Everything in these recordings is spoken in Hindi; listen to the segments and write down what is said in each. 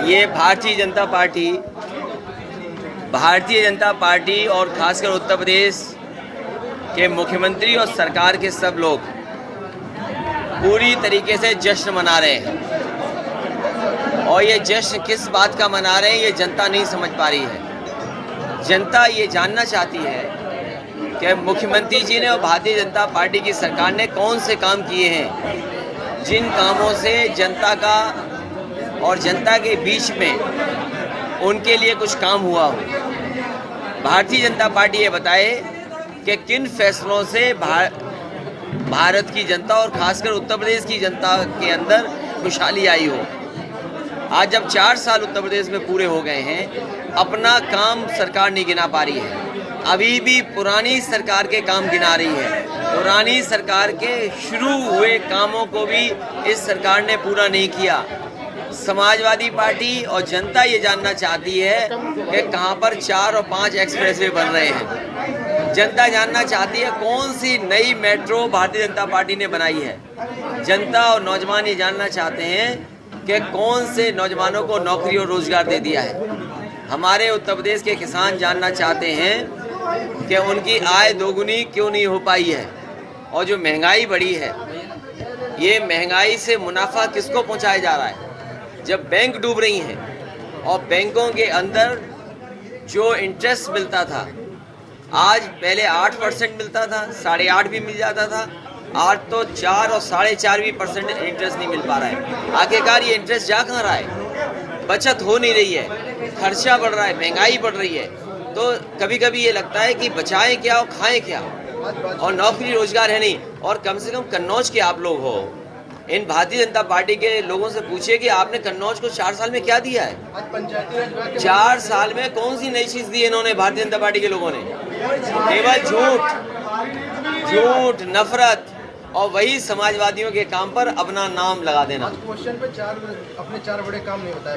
ये भारतीय जनता पार्टी और खासकर उत्तर प्रदेश के मुख्यमंत्री और सरकार के सब लोग पूरी तरीके से जश्न मना रहे हैं। और ये जश्न किस बात का मना रहे हैं ये जनता नहीं समझ पा रही है। जनता ये जानना चाहती है कि मुख्यमंत्री जी ने और भारतीय जनता पार्टी की सरकार ने कौन से काम किए हैं जिन कामों से जनता का और जनता के बीच में उनके लिए कुछ काम हुआ हो। भारतीय जनता पार्टी ये बताए कि किन फैसलों से भारत की जनता और खासकर उत्तर प्रदेश की जनता के अंदर खुशहाली आई हो। आज जब 4 साल उत्तर प्रदेश में पूरे हो गए हैं, अपना काम सरकार नहीं गिना पा रही है। अभी भी पुरानी सरकार के काम गिना रही है। पुरानी सरकार के शुरू हुए कामों को भी इस सरकार ने पूरा नहीं किया। समाजवादी पार्टी और जनता ये जानना चाहती है कि कहां पर 4 और 5 एक्सप्रेसवे बन रहे हैं। जनता जानना चाहती है कौन सी नई मेट्रो भारतीय जनता पार्टी ने बनाई है। जनता और नौजवान ये जानना चाहते हैं कि कौन से नौजवानों को नौकरी और रोजगार दे दिया है। हमारे उत्तर प्रदेश के किसान जानना चाहते हैं कि उनकी आय दोगुनी क्यों नहीं हो पाई है। और जो महंगाई बढ़ी है, ये महंगाई से मुनाफा किसको पहुंचाया जा रहा है। जब बैंक डूब रही हैं और बैंकों के अंदर जो इंटरेस्ट मिलता था, आज पहले 8% मिलता था, 8.5 भी मिल जाता था, आज तो 4 और 4.5% इंटरेस्ट नहीं मिल पा रहा है। आखिरकार ये इंटरेस्ट जा कहाँ रहा है। बचत हो नहीं रही है, खर्चा बढ़ रहा है, महंगाई बढ़ रही है। तो कभी कभी ये लगता है कि बचाएं क्या और खाएं क्या। और नौकरी रोजगार है नहीं। और कम से कम कन्नौज के आप लोग हो, इन भारतीय जनता पार्टी के लोगों से पूछिए कि आपने कन्नौज को 4 साल में क्या दिया है। 4 साल में कौन सी नई चीज दी है इन्होंने भारतीय जनता पार्टी के लोगों ने। केवल झूठ, नफरत और वही समाजवादियों के काम पर अपना नाम लगा देना। क्वेश्चन पे अपने 4 बड़े काम नहीं बताया।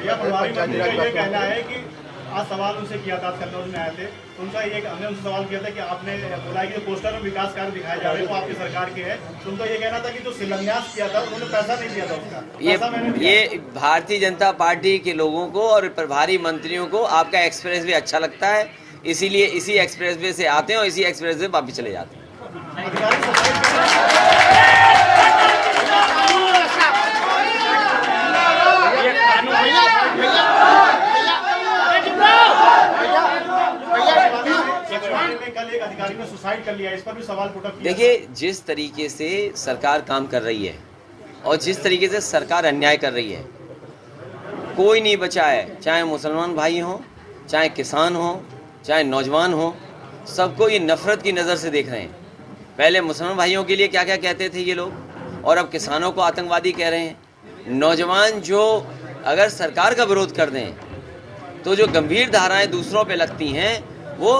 आज सवाल उनसे किया था, कन्नौज में आए थे, उनका ये हमने उनसे सवाल किया था कि आपने बोला कि जो पोस्टर में विकास कार्य दिखाए जा रहे हैं वो आपकी सरकार के हैं। तो उनका ये कहना था कि जो शिलान्यास किया था उन्होंने पैसा नहीं दिया था उसका। ये भारतीय जनता पार्टी के लोगों को और प्रभारी मंत्रियों को आपका एक्सप्रेस वे अच्छा लगता है, इसीलिए इसी एक्सप्रेस वे से आते हैं और इसी एक्सप्रेस वे वापस चले जाते हैं। कल एक अधिकारी ने सुसाइड कर लिया, इस पर भी सवाल उठा। देखिए, जिस तरीके से सरकार काम कर रही है और जिस तरीके से सरकार अन्याय कर रही है, कोई नहीं बचा है। चाहे मुसलमान भाई हों, चाहे किसान हों, चाहे नौजवान हों, सबको ये नफरत की नज़र से देख रहे हैं। पहले मुसलमान भाइयों के लिए क्या क्या कहते थे ये लोग, और अब किसानों को आतंकवादी कह रहे हैं। नौजवान जो अगर सरकार का विरोध कर दें तो जो गंभीर धाराएं दूसरों पे लगती हैं वो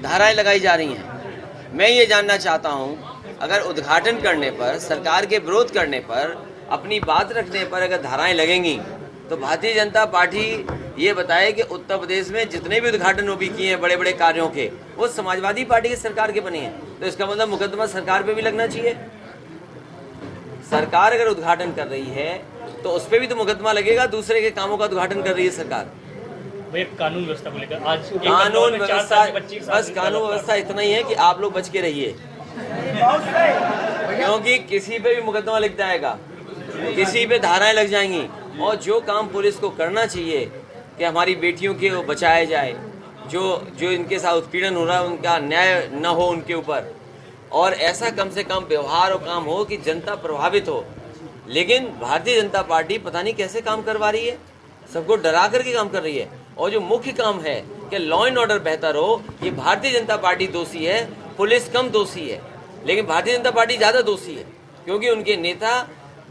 धाराएं लगाई जा रही हैं। मैं ये जानना चाहता हूं, अगर उद्घाटन करने पर, सरकार के विरोध करने पर, अपनी बात रखने पर अगर धाराएं लगेंगी तो भारतीय जनता पार्टी ये बताए कि उत्तर प्रदेश में जितने भी उद्घाटन वो भी किए हैं बड़े बड़े कार्यों के, वो समाजवादी पार्टी की सरकार के बने हैं। तो इसका मतलब मुकदमा सरकार पे भी लगना चाहिए। सरकार अगर उद्घाटन कर रही है तो उस पर भी तो मुकदमा लगेगा। दूसरे के कामों का उद्घाटन कर रही है सरकार। कानून व्यवस्था को लेकर आज कानून व्यवस्था, बस कानून व्यवस्था इतना ही है कि आप लोग बच के रहिए, क्योंकि किसी पे भी मुकदमा लिख जाएगा, किसी पे धाराएं लग जाएंगी। और जो काम पुलिस को करना चाहिए कि हमारी बेटियों के वो बचाया जाए, जो इनके साथ उत्पीड़न हो रहा है उनका न्याय न हो उनके ऊपर, और ऐसा कम से कम व्यवहार और काम हो कि जनता प्रभावित हो। लेकिन भारतीय जनता पार्टी पता नहीं कैसे काम करवा रही है, सबको डरा करके काम कर रही है। और जो मुख्य काम है कि लॉ एंड ऑर्डर बेहतर हो, ये भारतीय जनता पार्टी दोषी है, पुलिस कम दोषी है। लेकिन भारतीय जनता पार्टी ज़्यादा दोषी है, क्योंकि उनके नेता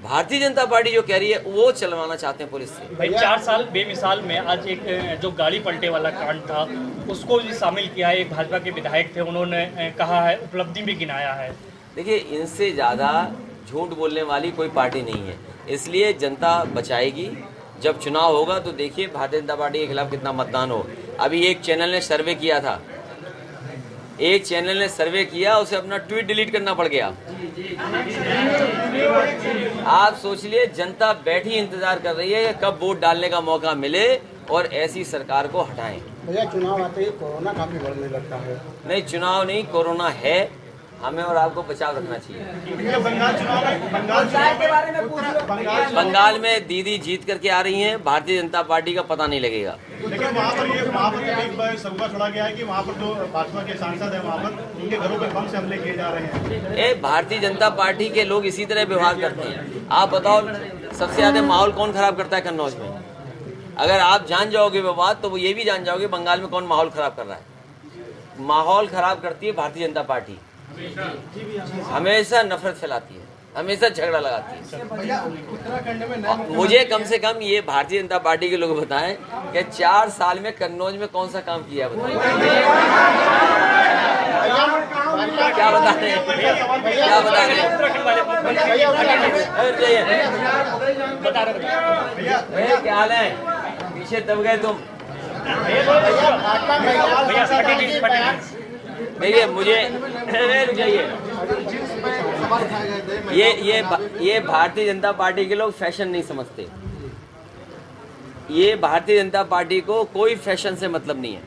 भारतीय जनता पार्टी जो कह रही है वो चलवाना चाहते हैं पुलिस से। भाई 4 साल बेमिसाल में आज एक जो गाड़ी पलटे वाला कांड था उसको भी शामिल किया है। एक भाजपा के विधायक थे, उन्होंने कहा है, उपलब्धि भी गिनाया है। देखिए, इनसे ज़्यादा झूठ बोलने वाली कोई पार्टी नहीं है, इसलिए जनता बचाएगी। जब चुनाव होगा तो देखिए भारतीय जनता पार्टी के खिलाफ कितना मतदान हो। अभी एक चैनल ने सर्वे किया था एक चैनल ने सर्वे किया, उसे अपना ट्वीट डिलीट करना पड़ गया। आप सोच लिए, जनता बैठी इंतजार कर रही है कि कब वोट डालने का मौका मिले और ऐसी सरकार को हटाएं। भैया चुनाव आते ही कोरोना काफी बढ़ने लगता है। नहीं, चुनाव नहीं, कोरोना है, हमें और आपको बचाव रखना चाहिए। बंगाल में दीदी जीत करके आ रही हैं, भारतीय जनता पार्टी का पता नहीं लगेगा। लेकिन वहाँ पर एक बार सबूत छोड़ा गया है कि वहाँ पर जो भाजपा के सांसद हैं, वहाँ पर उनके घरों पर बम से हमले किए जा रहे हैं। भारतीय जनता पार्टी के लोग इसी तरह व्यवहार करते हैं। आप बताओ, सबसे ज्यादा माहौल कौन खराब करता है कन्नौज में? अगर आप जान जाओगे वो बात, तो वो ये भी जान जाओगे बंगाल में कौन माहौल खराब कर रहा है। माहौल खराब करती है भारतीय जनता पार्टी, हमेशा नफरत फैलाती है, हमेशा झगड़ा लगाती है। भैया उत्तराखंड में मुझे कम से कम ये भारतीय जनता पार्टी के लोग बताएं कि 4 साल में कन्नौज में कौन सा काम किया है, बताइए। क्या बता रहे हैं, क्या बता रहे हैं? क्या हाल है, पीछे दब गए तुम। देखिए मुझे ये भारतीय जनता पार्टी के लोग फैशन नहीं समझते। ये भारतीय जनता पार्टी को कोई फैशन से मतलब नहीं है।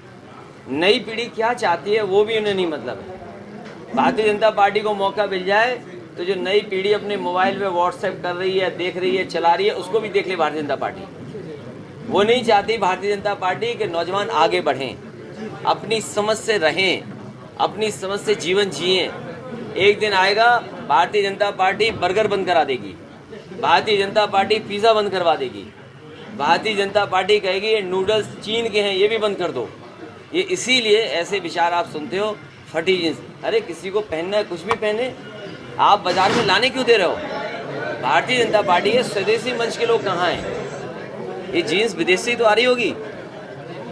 नई पीढ़ी क्या चाहती है वो भी उन्हें नहीं मतलब है। भारतीय जनता पार्टी को मौका मिल जाए तो जो नई पीढ़ी अपने मोबाइल पे व्हाट्सएप कर रही है, देख रही है, चला रही है, उसको भी देख ले भारतीय जनता पार्टी। वो नहीं चाहती भारतीय जनता पार्टी के नौजवान आगे बढ़ें, अपनी समझ से रहें, अपनी समझ से जीवन जिएं। एक दिन आएगा भारतीय जनता पार्टी बर्गर बंद करा देगी, भारतीय जनता पार्टी पिज़्ज़ा बंद करवा देगी, भारतीय जनता पार्टी कहेगी ये नूडल्स चीन के हैं, ये भी बंद कर दो। ये इसीलिए ऐसे विचार आप सुनते हो, फटी जींस। अरे किसी को पहनना है कुछ भी पहने, आप बाजार में लाने क्यों दे रहे हो? भारतीय जनता पार्टी के स्वदेशी मंच के लोग कहाँ हैं? ये जीन्स विदेश से ही तो आ रही होगी,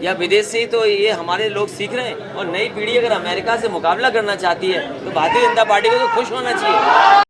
या विदेश से ही तो ये हमारे लोग सीख रहे हैं। और नई पीढ़ी अगर अमेरिका से मुकाबला करना चाहती है तो भारतीय जनता पार्टी को तो खुश होना चाहिए।